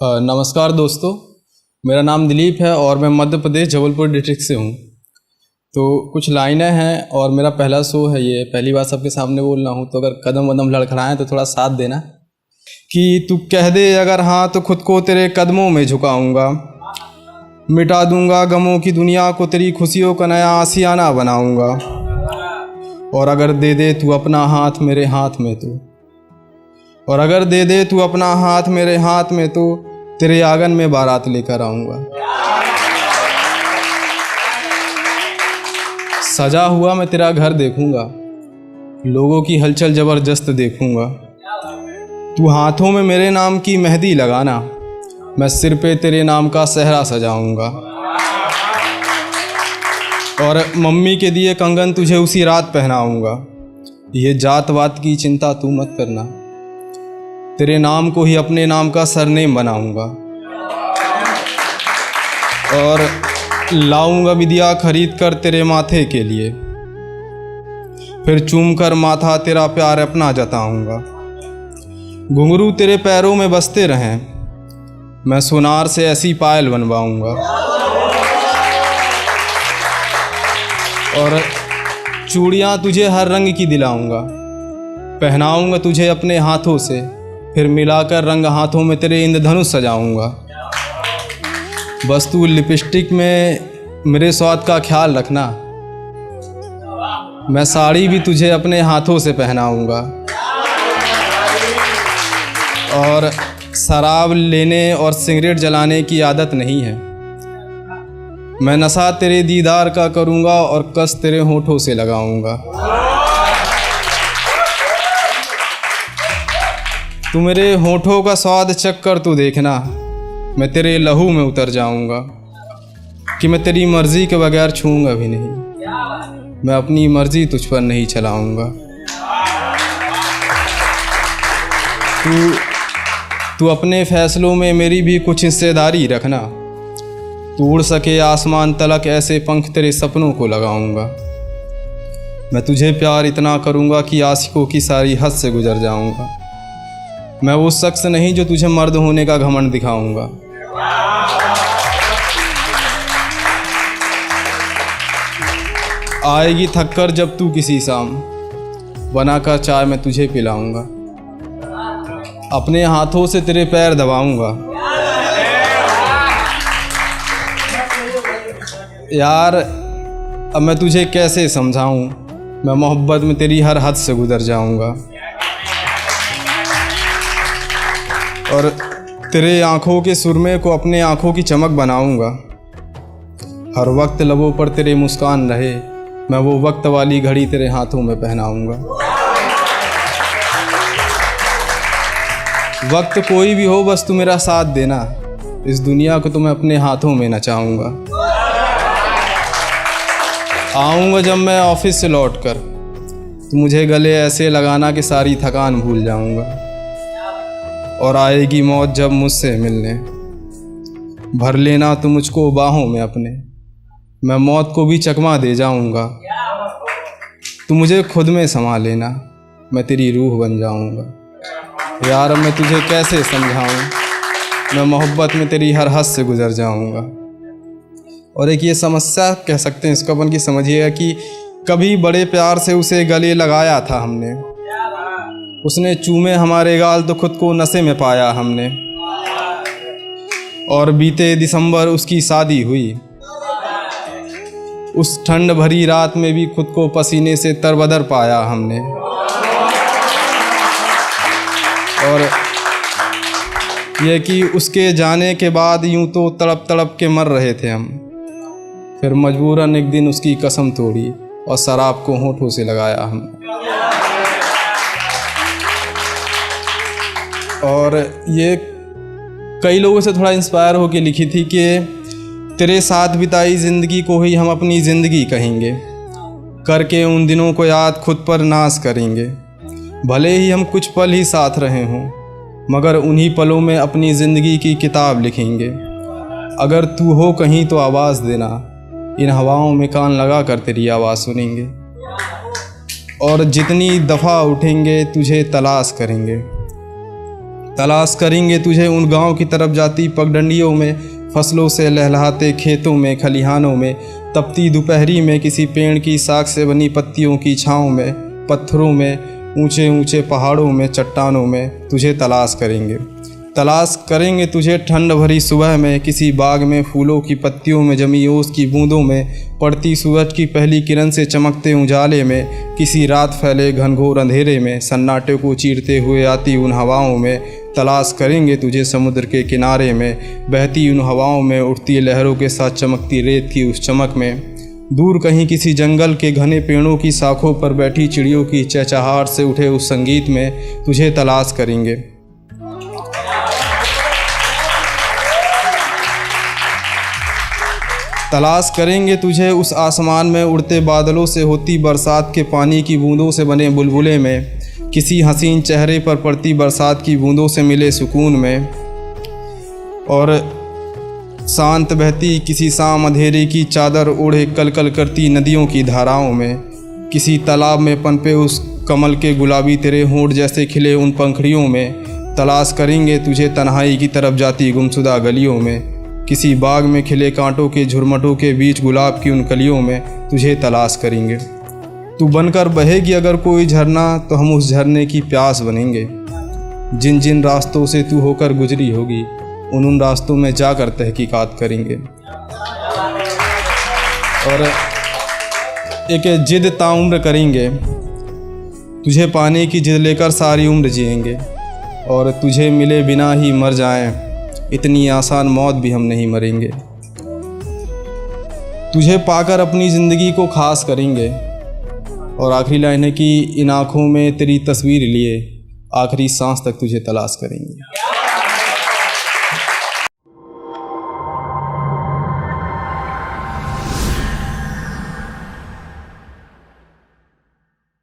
नमस्कार दोस्तों, मेरा नाम दिलीप है और मैं मध्य प्रदेश जबलपुर डिस्ट्रिक्ट से हूँ। तो कुछ लाइनें हैं और मेरा पहला शो है, ये पहली बार सबके सामने बोल रहा हूँ, तो अगर कदम वदम लड़खड़ाएं तो थोड़ा साथ देना। कि तू कह दे अगर हाँ तो खुद को तेरे कदमों में झुकाऊँगा, मिटा दूँगा गमों की दुनिया को, तेरी खुशियों का नया आशियाना बनाऊँगा। और अगर दे दे तू अपना हाथ मेरे हाथ में तो, और अगर दे दे तू अपना हाथ मेरे हाथ में तो तेरे आंगन में बारात लेकर आऊँगा। सजा हुआ मैं तेरा घर देखूँगा, लोगों की हलचल ज़बरदस्त देखूँगा। तू हाथों में मेरे नाम की मेहंदी लगाना, मैं सिर पे तेरे नाम का सेहरा सजाऊँगा। और मम्मी के दिए कंगन तुझे उसी रात पहनाऊँगा। ये जात वात की चिंता तू मत करना, तेरे नाम को ही अपने नाम का सरनेम बनाऊंगा। और लाऊंगा विदिया खरीद कर तेरे माथे के लिए, फिर चूम कर माथा तेरा प्यार अपना जताऊंगा। घुंघरू तेरे पैरों में बसते रहें, मैं सोनार से ऐसी पायल बनवाऊंगा। और चूड़ियाँ तुझे हर रंग की दिलाऊंगा, पहनाऊंगा तुझे अपने हाथों से, फिर मिलाकर रंग हाथों में तेरे इंद्रधनुष सजाऊंगा। बस तू लिपस्टिक में मेरे स्वाद का ख्याल रखना, मैं साड़ी भी तुझे अपने हाथों से पहनाऊंगा। और शराब लेने और सिगरेट जलाने की आदत नहीं है, मैं नशा तेरे दीदार का करूंगा और कस तेरे होठों से लगाऊंगा। तू मेरे होठों का स्वाद चख कर तू देखना, मैं तेरे लहू में उतर जाऊंगा। कि मैं तेरी मर्ज़ी के बगैर छूऊंगा भी नहीं, मैं अपनी मर्ज़ी तुझ पर नहीं चलाऊंगा। तू अपने फैसलों में मेरी भी कुछ हिस्सेदारी रखना, तू उड़ सके आसमान तलक ऐसे पंख तेरे सपनों को लगाऊंगा। मैं तुझे प्यार इतना करूंगा कि आशिकों की सारी हद से गुजर जाऊंगा। मैं वो शख्स नहीं जो तुझे मर्द होने का घमंड दिखाऊंगा। आएगी थककर जब तू किसी शाम, बनाकर चाय मैं तुझे पिलाऊंगा। अपने हाथों से तेरे पैर दबाऊंगा। यार अब मैं तुझे कैसे समझाऊं, मैं मोहब्बत में तेरी हर हद से गुजर जाऊंगा। और तेरे आँखों के सुरमे को अपने आँखों की चमक बनाऊंगा। हर वक्त लबों पर तेरे मुस्कान रहे, मैं वो वक्त वाली घड़ी तेरे हाथों में पहनाऊंगा। वक्त कोई भी हो बस तू मेरा साथ देना, इस दुनिया को तो मैं अपने हाथों में नचाऊंगा। आऊँगा जब मैं ऑफिस से लौटकर, तो मुझे गले ऐसे लगाना कि सारी थकान भूल जाऊंगा। और आएगी मौत जब मुझसे मिलने, भर लेना तू मुझको बाहों में अपने, मैं मौत को भी चकमा दे जाऊंगा। तू मुझे खुद में समा लेना, मैं तेरी रूह बन जाऊंगा। यार अब मैं तुझे कैसे समझाऊं, मैं मोहब्बत में तेरी हर हद से गुजर जाऊंगा। और एक ये समस्या कह सकते हैं इसको अपन की, समझिएगा कि कभी बड़े प्यार से उसे गले लगाया था हमने, उसने चूमे हमारे गाल तो खुद को नशे में पाया हमने। और बीते दिसंबर उसकी शादी हुई, उस ठंड भरी रात में भी खुद को पसीने से तरबदर पाया हमने। और यह कि उसके जाने के बाद यूं तो तड़प तड़प के मर रहे थे हम, फिर मजबूरन एक दिन उसकी कसम तोड़ी और शराब को होठों से लगाया हमने। और ये कई लोगों से थोड़ा इंस्पायर होकर लिखी थी कि तेरे साथ बिताई ज़िंदगी को ही हम अपनी ज़िंदगी कहेंगे, करके उन दिनों को याद खुद पर नाज करेंगे। भले ही हम कुछ पल ही साथ रहे हों, मगर उन्हीं पलों में अपनी ज़िंदगी की किताब लिखेंगे। अगर तू हो कहीं तो आवाज़ देना, इन हवाओं में कान लगा कर तेरी आवाज़ सुनेंगे। और जितनी दफ़ा उठेंगे तुझे तलाश करेंगे, तलाश करेंगे तुझे उन गांव की तरफ जाती पगडंडियों में, फसलों से लहलहाते खेतों में, खलिहानों में, तपती दोपहरी में, किसी पेड़ की साख से बनी पत्तियों की छाँव में, पत्थरों में, ऊंचे ऊंचे पहाड़ों में, चट्टानों में तुझे तलाश करेंगे। तलाश करेंगे तुझे ठंड भरी सुबह में, किसी बाग में फूलों की पत्तियों में, जमी ओस की बूंदों में, पड़ती सूरज की पहली किरण से चमकते उजाले में, किसी रात फैले घनघोर अंधेरे में, सन्नाटे को चीरते हुए आती उन हवाओं में। तलाश करेंगे तुझे समुद्र के किनारे में, बहती उन हवाओं में, उठती लहरों के साथ चमकती रेत की उस चमक में। दूर कहीं किसी जंगल के घने पेड़ों की शाखों पर बैठी चिड़ियों की चहचहाहट से उठे उस संगीत में तुझे तलाश करेंगे। तलाश करेंगे तुझे उस आसमान में उड़ते बादलों से होती बरसात के पानी की बूंदों से बने बुलबुले में, किसी हसीन चेहरे पर पड़ती बरसात की बूंदों से मिले सुकून में, और शांत बहती किसी शाम अंधेरे की चादर ओढ़े कलकल करती नदियों की धाराओं में, किसी तालाब में पनपे उस कमल के गुलाबी तेरे होंठ जैसे खिले उन पंखड़ियों में। तलाश करेंगे तुझे तन्हाई की तरफ जाती गुमशुदा गलियों में, किसी बाग में खिले कांटों के झुरमटों के बीच गुलाब की उन कलियों में तुझे तलाश करेंगे। तू बनकर बहेगी अगर कोई झरना तो हम उस झरने की प्यास बनेंगे। जिन जिन रास्तों से तू होकर गुजरी होगी उन रास्तों में जाकर तहकीकात करेंगे, और एक जिद ताउम्र करेंगे। तुझे पाने की जिद लेकर सारी उम्र जिएंगे, और तुझे मिले बिना ही मर जाएं, इतनी आसान मौत भी हम नहीं मरेंगे। तुझे पाकर अपनी ज़िंदगी को खास करेंगे, और आखिरी लाइन है कि इन आँखों में तेरी तस्वीर लिए आखिरी सांस तक तुझे तलाश करेंगे।